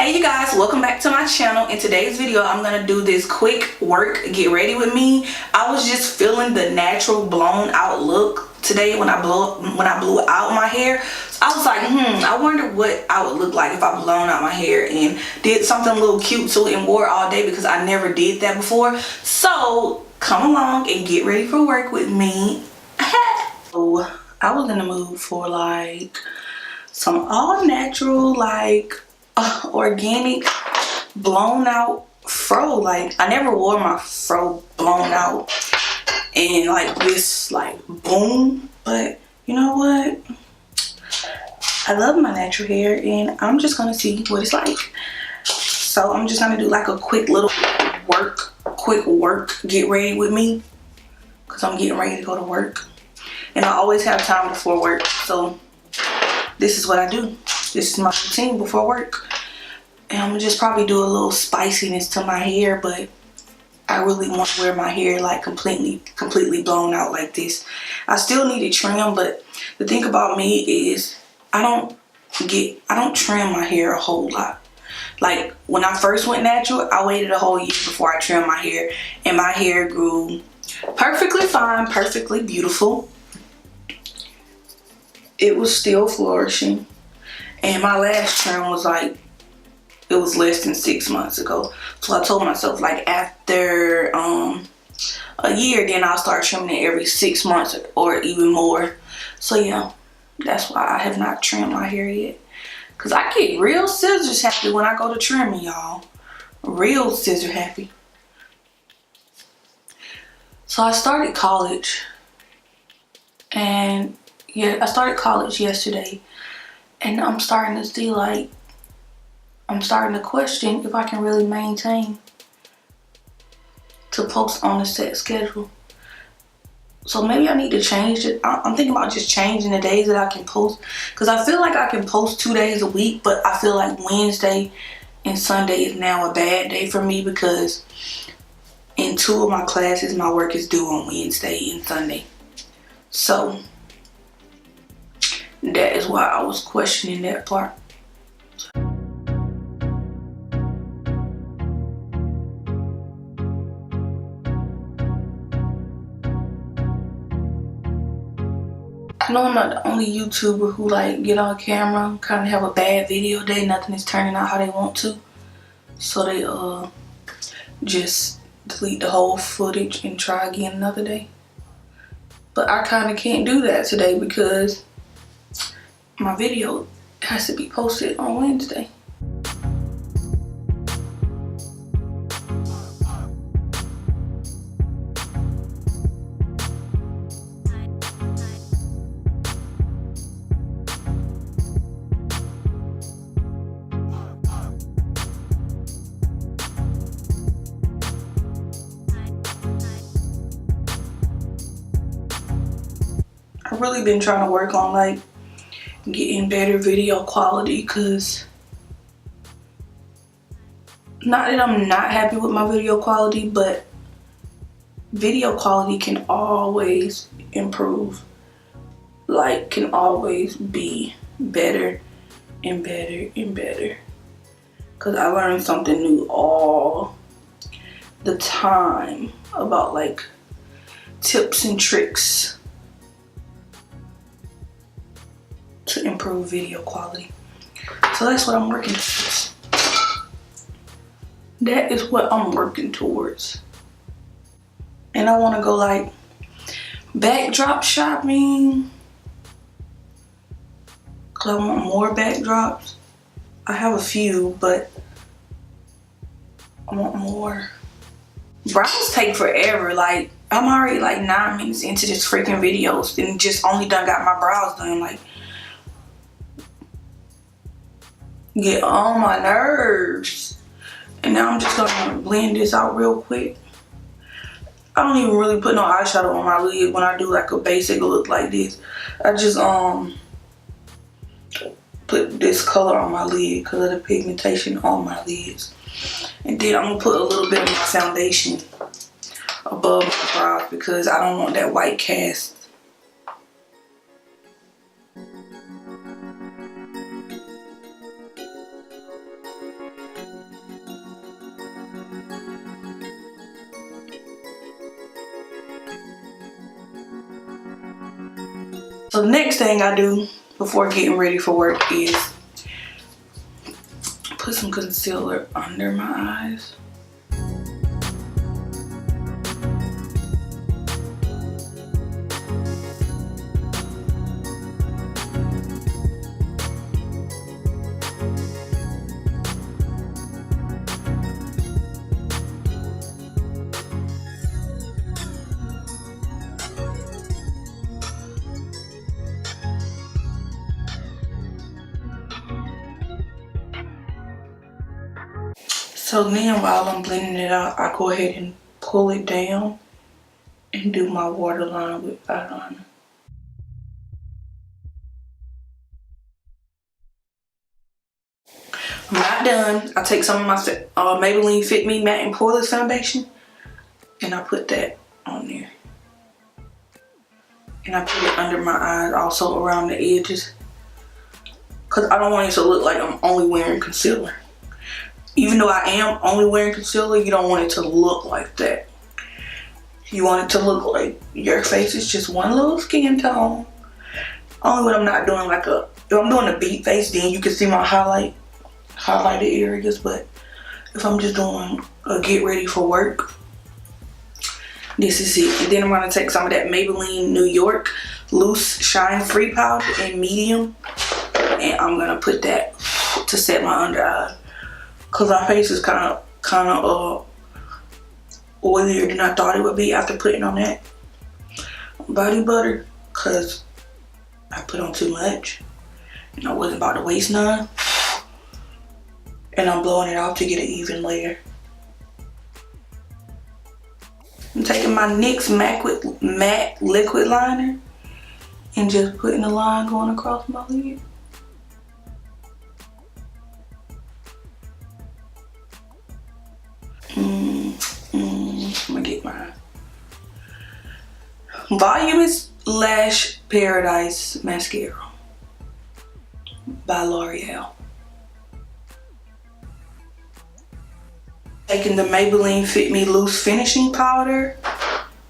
Hey you guys, welcome back to my channel. In today's video I'm gonna do this quick work get ready with me. I was just feeling the natural blown out look today when I blew out my hair. So I was like, I wonder what I would look like if I blown out my hair and did something a little cute to it and wore it all day, because I never did that before. So come along and get ready for work with me. So I was in the mood for like some all natural, like organic blown out fro. Like I never wore my fro blown out and like this like boom, but you know what, I love my natural hair and I'm just gonna see what it's like. So I'm just gonna do like a quick little quick work get ready with me, because I'm getting ready to go to work and I always have time before work. So this is what I do. This is my routine before work. And I'm gonna just probably do a little spiciness to my hair, but I really want to wear my hair like completely blown out like this. I still need to trim, but the thing about me is I don't trim my hair a whole lot. Like when I first went natural, I waited a whole year before I trimmed my hair, and my hair grew perfectly fine, perfectly beautiful. It was still flourishing. And my last trim was like, it was less than 6 months ago. So I told myself like after a year, then I'll start trimming it every 6 months or even more. So yeah, that's why I have not trimmed my hair yet. Cause I get real scissors happy when I go to trimming, y'all. Real scissor happy. So I started college. And yeah, I started college yesterday. And I'm starting to see like, I'm starting to question if I can really maintain to post on a set schedule. So maybe I need to change it. I'm thinking about just changing the days that I can post, because I feel like I can post 2 days a week, but I feel like Wednesday and Sunday is now a bad day for me, because in 2 of my classes my work is due on Wednesday and Sunday. So that is why I was questioning that part. I know I'm not the only YouTuber who like get on camera, kind of have a bad video day, nothing is turning out how they want to. So they just delete the whole footage and try again another day. But I kind of can't do that today because my video has to be posted on Wednesday. I've really been trying to work on like getting better video quality, because not that I'm not happy with my video quality, but video quality can always improve, like can always be better and better and better, because I learn something new all the time about like tips and tricks to improve video quality. So that's what I'm working towards. That is what I'm working towards. And I want to go like backdrop shopping, because I want more backdrops. I have a few, but I want more. Brows take forever. Like I'm already like 9 minutes into this freaking videos and just only done got my brows done. Like, get on my nerves. And now I'm just gonna blend this out real quick. I don't even really put no eyeshadow on my lid when I do like a basic look like this. I just put this color on my lid because of the pigmentation on my lids. And then I'm gonna put a little bit of my foundation above my brows because I don't want that white cast. So the next thing I do before getting ready for work is put some concealer under my eyes. So then while I'm blending it out, I go ahead and pull it down and do my waterline with eyeliner. I'm not done. I take some of my Maybelline Fit Me Matte and Poreless Foundation and I put that on there. And I put it under my eyes, also around the edges. Because I don't want it to look like I'm only wearing concealer. Even though I am only wearing concealer, you don't want it to look like that. You want it to look like your face is just one little skin tone. Only when I'm not doing like if I'm doing a beat face, then you can see my highlighted areas. But if I'm just doing a get ready for work, this is it. And then I'm gonna take some of that Maybelline New York Loose Shine Free Powder in medium. And I'm gonna put that to set my under eye. Cause my face is kind of oilier than I thought it would be after putting on that body butter. Cause I put on too much and I wasn't about to waste none. And I'm blowing it off to get an even layer. I'm taking my NYX matte liquid liner and just putting a line going across my lid. I'm gonna get my Voluminous Lash Paradise Mascara by L'Oreal. Taking the Maybelline Fit Me Loose Finishing Powder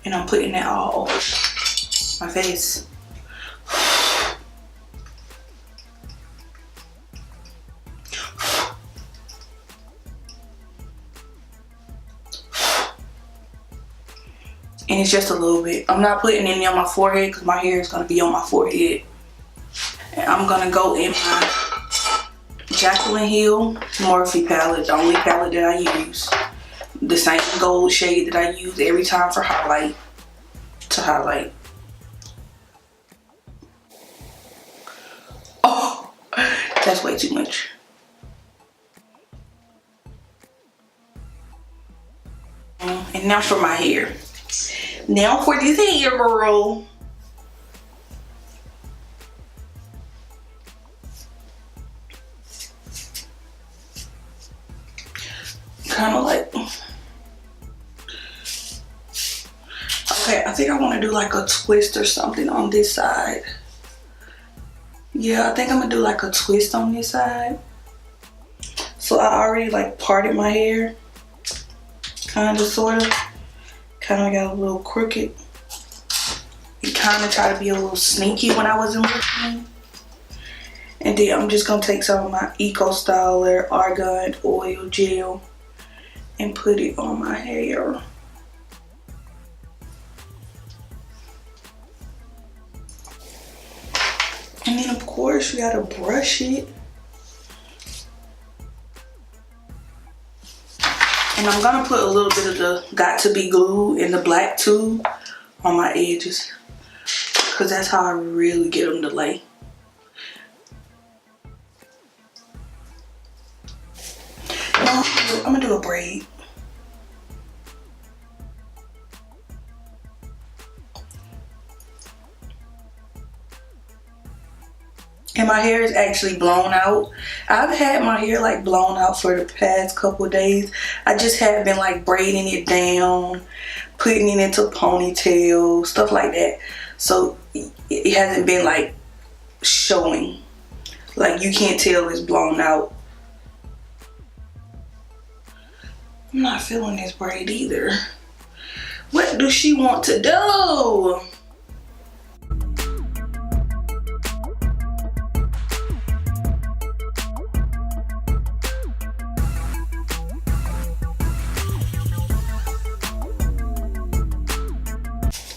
and I'm putting that all over my face. And it's just a little bit. I'm not putting any on my forehead because my hair is going to be on my forehead. And I'm going to go in my Jaclyn Hill Morphe palette, the only palette that I use. The same gold shade that I use every time for highlight, to highlight. Oh, that's way too much. And now for my hair. Now for this hair, girl. Kind of like, okay, I think I want to do like a twist or something on this side. Yeah, I think I'm gonna do like a twist on this side. So I already like parted my hair, kind of, sort of. Kind of got a little crooked. It kind of tried to be a little sneaky when I wasn't looking. And then I'm just gonna take some of my Eco Styler Argan Oil Gel and put it on my hair. And then of course you gotta brush it. And I'm gonna put a little bit of the Got To Be glue in the black tube on my edges, cause that's how I really get them to lay. No, I'm gonna do a braid. And my hair is actually blown out. I've had my hair like blown out for the past couple of days. I just have been like braiding it down, putting it into ponytail, stuff like that. So it hasn't been like showing. Like you can't tell it's blown out. I'm not feeling this braid either. What does she want to do?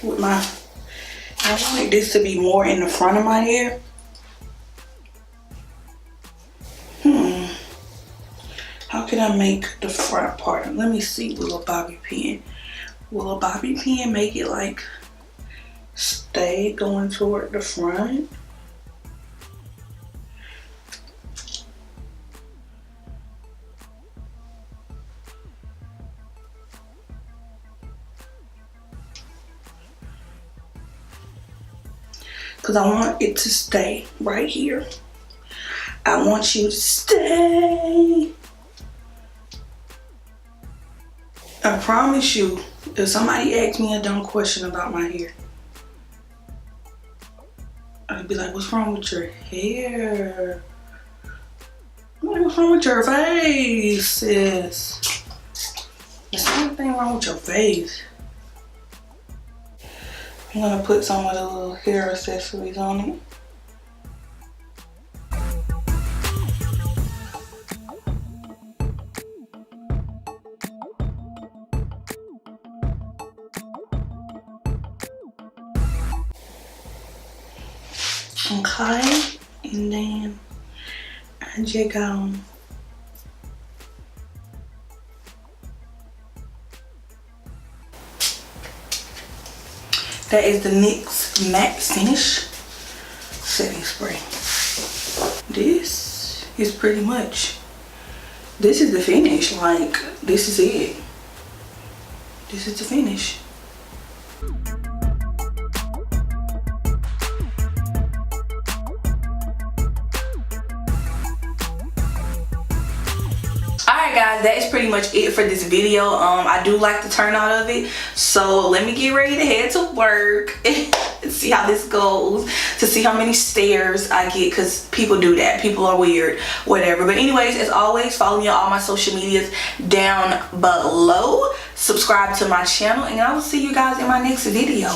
with my, I wanted this to be more in the front of my hair. How can I make the front part? Let me see. Will a bobby pin? Will a bobby pin make it like stay going toward the front? Because I want it to stay right here. I want you to stay. I promise you, if somebody asks me a dumb question about my hair, I'd be like, what's wrong with your hair? I'm like, what's wrong with your face, sis? There's something wrong with your face. I'm gonna put some of the little hair accessories on it. Okay, and then I just go that is the NYX matte finish setting spray. This is pretty much, this is the finish. Like, this is it. This is the finish. Alright guys, that is pretty much it for this video. I do like the turnout of it, so let me get ready to head to work and see how this goes, to see how many stares I get, because people do that. People are weird, whatever. But anyways, as always, follow me on all my social medias down below, subscribe to my channel, and I will see you guys in my next video.